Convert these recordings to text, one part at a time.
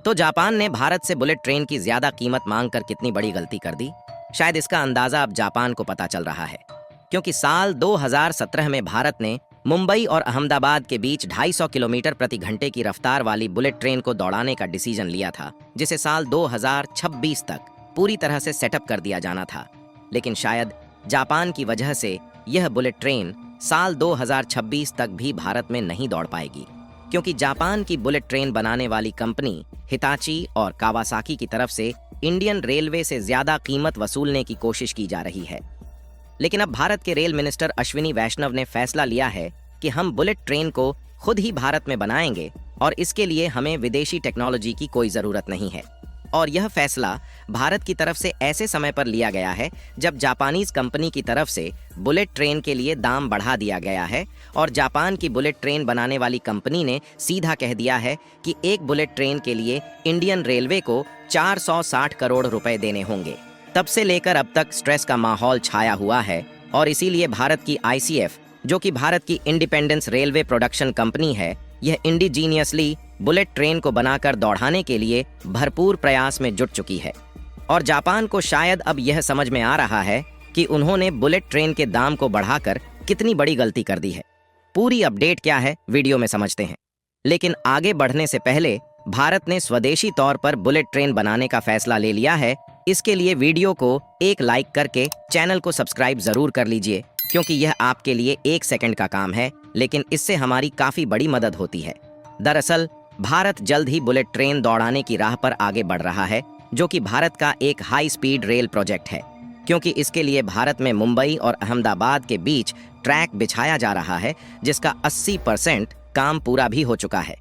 तो जापान ने भारत से बुलेट ट्रेन की ज्यादा कीमत मांगकर कितनी बड़ी गलती कर दी? शायद इसका अंदाजा अब जापान को पता चल रहा है, क्योंकि साल 2017 में भारत ने मुंबई और अहमदाबाद के बीच 250 किलोमीटर प्रति घंटे की रफ्तार वाली बुलेट ट्रेन को दौड़ाने का डिसीजन लिया था, जिसे साल 2026 तक पूरी तरह से सेटअप कर दिया जाना था। लेकिन शायद जापान की वजह से यह बुलेट ट्रेन साल 2026 तक भी भारत में नहीं दौड़ पाएगी, क्योंकि जापान की बुलेट ट्रेन बनाने वाली कंपनी हिताची और कावासाकी की तरफ से इंडियन रेलवे से ज्यादा कीमत वसूलने की कोशिश की जा रही है। लेकिन अब भारत के रेल मिनिस्टर अश्विनी वैष्णव ने फैसला लिया है कि हम बुलेट ट्रेन को खुद ही भारत में बनाएंगे और इसके लिए हमें विदेशी टेक्नोलॉजी की कोई जरूरत नहीं है। और यह फैसला भारत की तरफ से ऐसे समय पर लिया गया है जब जापानीज कंपनी की तरफ से बुलेट ट्रेन के लिए दाम बढ़ा दिया गया है और जापान की बुलेट ट्रेन बनाने वाली कंपनी ने सीधा कह दिया है कि एक बुलेट ट्रेन के लिए इंडियन रेलवे को 460 करोड़ रुपए देने होंगे। तब से लेकर अब तक स्ट्रेस का माहौल छाया हुआ है और इसीलिए भारत की आईसीएफ, जो कि भारत की इंडिपेंडेंस रेलवे प्रोडक्शन कंपनी है, यह इंडिजीनियसली बुलेट ट्रेन को बनाकर दौड़ाने के लिए भरपूर प्रयास में जुट चुकी है। और जापान को शायद अब यह समझ में आ रहा है कि उन्होंने बुलेट ट्रेन के दाम को बढ़ाकर कितनी बड़ी गलती कर दी है। पूरी अपडेट क्या है वीडियो में समझते हैं, लेकिन आगे बढ़ने से पहले भारत ने स्वदेशी तौर पर बुलेट ट्रेन बनाने का फैसला ले लिया है। इसके लिए वीडियो को एक लाइक करके चैनल को सब्सक्राइब जरूर कर लीजिए, क्योंकि यह आपके लिए 1 सेकंड का काम है, लेकिन इससे हमारी काफी बड़ी मदद होती है। दरअसल भारत जल्द ही बुलेट ट्रेन दौड़ाने की राह पर आगे बढ़ रहा है, जो कि भारत का एक हाई स्पीड रेल प्रोजेक्ट है, क्योंकि इसके लिए भारत में मुंबई और अहमदाबाद के बीच ट्रैक बिछाया जा रहा है, जिसका 80% काम पूरा भी हो चुका है।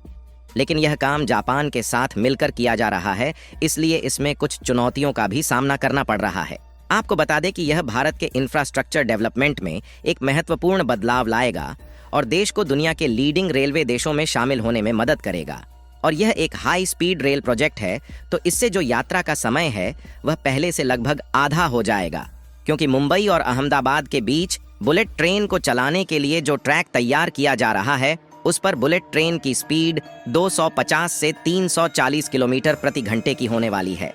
लेकिन यह काम जापान के साथ मिलकर किया जा रहा है, इसलिए इसमें कुछ चुनौतियों का भी सामना करना पड़ रहा है। आपको बता दें कि यह भारत के इंफ्रास्ट्रक्चर डेवलपमेंट में एक महत्वपूर्ण बदलाव लाएगा और देश को दुनिया के लीडिंग रेलवे देशों में शामिल होने में मदद करेगा। और यह एक हाई स्पीड रेल प्रोजेक्ट है, तो इससे जो यात्रा का समय है वह पहले से लगभग आधा हो जाएगा, क्योंकि मुंबई और अहमदाबाद के बीच बुलेट ट्रेन को चलाने के लिए जो ट्रैक तैयार किया जा रहा है, उस पर बुलेट ट्रेन की स्पीड 250 से 340 किलोमीटर प्रति घंटे की होने वाली है।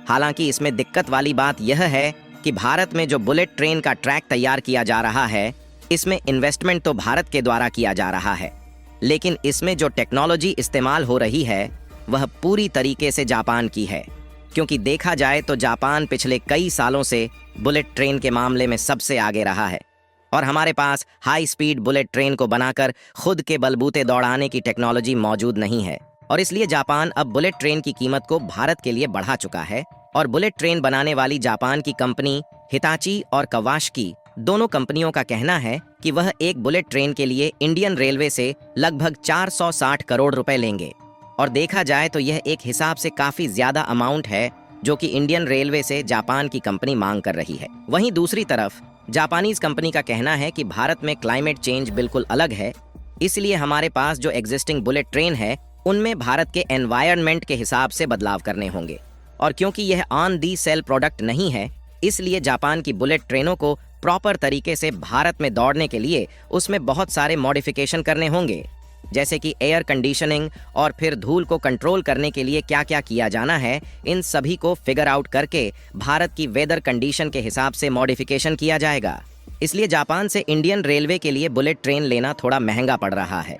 हालांकि इसमें दिक्कत वाली बात यह है कि भारत में जो बुलेट ट्रेन का ट्रैक तैयार किया जा रहा है, इसमें इन्वेस्टमेंट तो भारत के द्वारा किया जा रहा है, लेकिन इसमें जो टेक्नोलॉजी इस्तेमाल हो रही है वह पूरी तरीके से जापान की है। क्योंकि देखा जाए तो जापान पिछले कई सालों से बुलेट ट्रेन के मामले में सबसे आगे रहा है और हमारे पास हाई स्पीड बुलेट ट्रेन को बनाकर खुद के बलबूते दौड़ाने की टेक्नोलॉजी मौजूद नहीं है। और इसलिए जापान अब बुलेट ट्रेन की कीमत को भारत के लिए बढ़ा चुका है और बुलेट ट्रेन बनाने वाली जापान की कंपनी हिताची और कवासाकी, दोनों कंपनियों का कहना है कि वह एक बुलेट ट्रेन के लिए इंडियन रेलवे से लगभग 460 करोड़ रुपए लेंगे। और देखा जाए तो यह एक हिसाब से काफी ज्यादा अमाउंट है जो कि इंडियन रेलवे से जापान की कंपनी मांग कर रही है। वहीं दूसरी तरफ जापानीज कंपनी का कहना है कि भारत में क्लाइमेट चेंज बिल्कुल अलग है, इसलिए हमारे पास जो एग्जिस्टिंग बुलेट ट्रेन है उनमें भारत के एनवायरनमेंट के हिसाब से बदलाव करने होंगे। और क्योंकि यह ऑन दी सेल प्रोडक्ट नहीं है, इसलिए जापान की बुलेट ट्रेनों को प्रॉपर तरीके से भारत में दौड़ने के लिए उसमें बहुत सारे मॉडिफिकेशन करने होंगे, जैसे कि एयर कंडीशनिंग और फिर धूल को कंट्रोल करने के लिए क्या क्या किया जाना है, इन सभी को फिगर आउट करके भारत की वेदर कंडीशन के हिसाब से मॉडिफिकेशन किया जाएगा। इसलिए जापान से इंडियन रेलवे के लिए बुलेट ट्रेन लेना थोड़ा महंगा पड़ रहा है।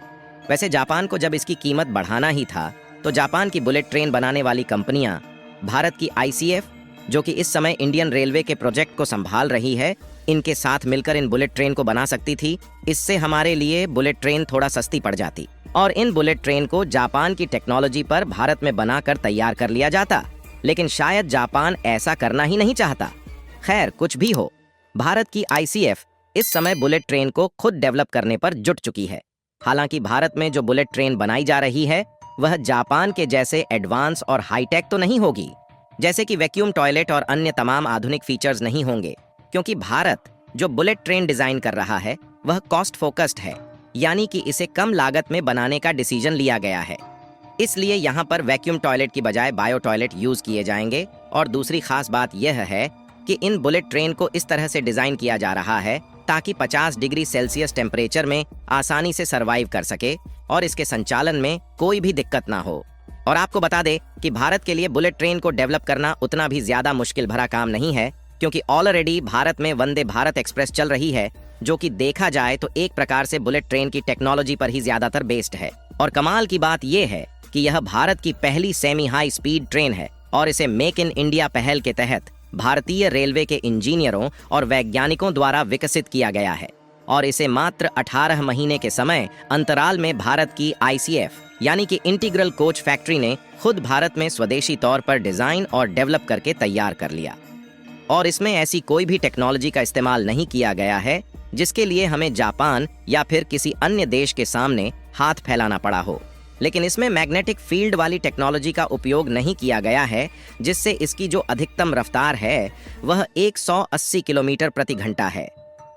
वैसे जापान को जब इसकी कीमत बढ़ाना ही था, तो जापान की बुलेट ट्रेन बनाने वाली कंपनियां भारत की आईसीएफ, जो कि इस समय इंडियन रेलवे के प्रोजेक्ट को संभाल रही है, इनके साथ मिलकर इन बुलेट ट्रेन को बना सकती थी। इससे हमारे लिए बुलेट ट्रेन थोड़ा सस्ती पड़ जाती और इन बुलेट ट्रेन को जापान की टेक्नोलॉजी पर भारत में बनाकर तैयार कर लिया जाता। लेकिन शायद जापान ऐसा करना ही नहीं चाहता। खैर, कुछ भी हो, भारत की आईसीएफ इस समय बुलेट ट्रेन को खुद डेवलप करने पर जुट चुकी है। हालांकि भारत में जो बुलेट ट्रेन बनाई जा रही है वह जापान के जैसे एडवांस और हाईटेक तो नहीं होगी, जैसे कि वैक्यूम टॉयलेट और अन्य तमाम आधुनिक फीचर्स नहीं होंगे, क्योंकि भारत जो बुलेट ट्रेन डिजाइन कर रहा है वह कॉस्ट फोकस्ड है, यानी कि इसे कम लागत में बनाने का डिसीजन लिया गया है। इसलिए यहाँ पर वैक्यूम टॉयलेट की बजाय बायो टॉयलेट यूज किए जाएंगे। और दूसरी खास बात यह है कि इन बुलेट ट्रेन को इस तरह से डिजाइन किया जा रहा है ताकि 50 डिग्री सेल्सियस टेम्परेचर में आसानी से सरवाइव कर सके और इसके संचालन में कोई भी दिक्कत ना हो। और आपको बता दे कि भारत के लिए बुलेट ट्रेन को डेवलप करना उतना भी ज्यादा मुश्किल भरा काम नहीं है, क्योंकि ऑलरेडी भारत में वंदे भारत एक्सप्रेस चल रही है, जो कि देखा जाए तो एक प्रकार से बुलेट ट्रेन की टेक्नोलॉजी पर ही ज्यादातर बेस्ड है। और कमाल की बात यह है कि यह भारत की पहली सेमी हाई स्पीड ट्रेन है और इसे मेक इन इंडिया पहल के तहत भारतीय रेलवे के इंजीनियरों और वैज्ञानिकों द्वारा विकसित किया गया है। और इसे मात्र 18 महीने के समय अंतराल में भारत की ICF यानी कि इंटीग्रल कोच फैक्ट्री ने खुद भारत में स्वदेशी तौर पर डिजाइन और डेवलप करके तैयार कर लिया। और इसमें ऐसी कोई भी टेक्नोलॉजी का इस्तेमाल नहीं किया गया है जिसके लिए हमें जापान या फिर किसी अन्य देश के सामने हाथ फैलाना पड़ा हो। लेकिन इसमें मैग्नेटिक फील्ड वाली टेक्नोलॉजी का उपयोग नहीं किया गया है, जिससे इसकी जो अधिकतम रफ्तार है वह 180 किलोमीटर प्रति घंटा है,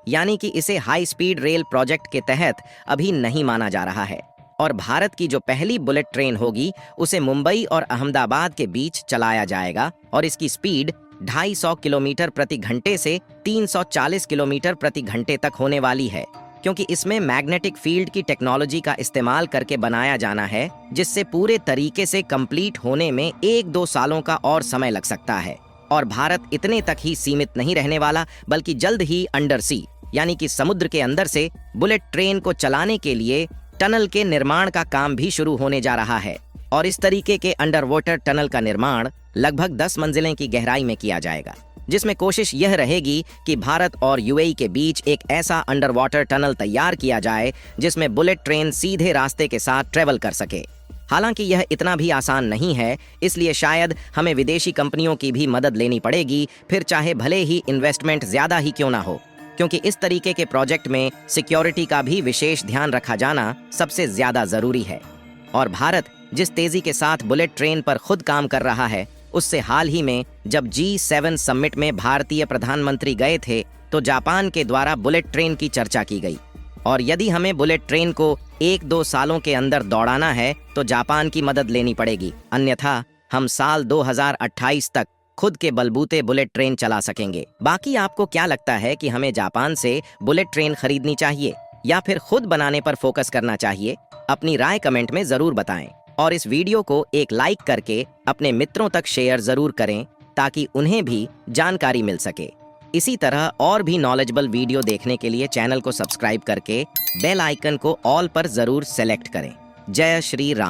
यानी कि इसे हाई स्पीड रेल प्रोजेक्ट के तहत अभी नहीं माना जा रहा है। और भारत की जो पहली बुलेट ट्रेन होगी उसे मुंबई और अहमदाबाद के बीच चलाया जाएगा और इसकी स्पीड 250 किलोमीटर प्रति घंटे से 340 किलोमीटर प्रति घंटे तक होने वाली है, क्योंकि इसमें मैग्नेटिक फील्ड की टेक्नोलॉजी का इस्तेमाल करके बनाया जाना है, जिससे पूरे तरीके से कंप्लीट होने में 1-2 सालों का और समय लग सकता है। और भारत इतने तक ही सीमित नहीं रहने वाला, बल्कि जल्द ही अंडर सी यानी कि समुद्र के अंदर से बुलेट ट्रेन को चलाने के लिए टनल के निर्माण का काम भी शुरू होने जा रहा है। और इस तरीके के अंडर वाटर टनल का निर्माण लगभग 10 मंजिलें की गहराई में किया जाएगा, जिसमें कोशिश यह रहेगी कि भारत और UAE के बीच एक ऐसा अंडर वाटर टनल तैयार किया जाए जिसमें बुलेट ट्रेन सीधे रास्ते के साथ ट्रेवल कर सके। हालांकि यह इतना भी आसान नहीं है, इसलिए शायद हमें विदेशी कंपनियों की भी मदद लेनी पड़ेगी, फिर चाहे भले ही इन्वेस्टमेंट ज्यादा ही क्यों ना हो, क्योंकि इस तरीके के प्रोजेक्ट में सिक्योरिटी का भी विशेष ध्यान रखा जाना सबसे ज्यादा जरूरी है। और भारत जिस तेजी के साथ बुलेट ट्रेन पर खुद काम कर रहा है, उससे हाल ही में जब G7 समिट में भारतीय प्रधानमंत्री गए थे तो जापान के द्वारा बुलेट ट्रेन की चर्चा की गई। और यदि हमें बुलेट ट्रेन को 1-2 सालों के अंदर दौड़ाना है तो जापान की मदद लेनी पड़ेगी, अन्यथा हम साल 2028 तक खुद के बलबूते बुलेट ट्रेन चला सकेंगे। बाकी आपको क्या लगता है कि हमें जापान से बुलेट ट्रेन खरीदनी चाहिए या फिर खुद बनाने पर फोकस करना चाहिए? अपनी राय कमेंट में जरूर बताएं और इस वीडियो को एक लाइक करके अपने मित्रों तक शेयर जरूर करें ताकि उन्हें भी जानकारी मिल सके। इसी तरह और भी नॉलेजेबल वीडियो देखने के लिए चैनल को सब्सक्राइब करके बेल आइकन को ऑल पर जरूर सेलेक्ट करें। जय श्री राम।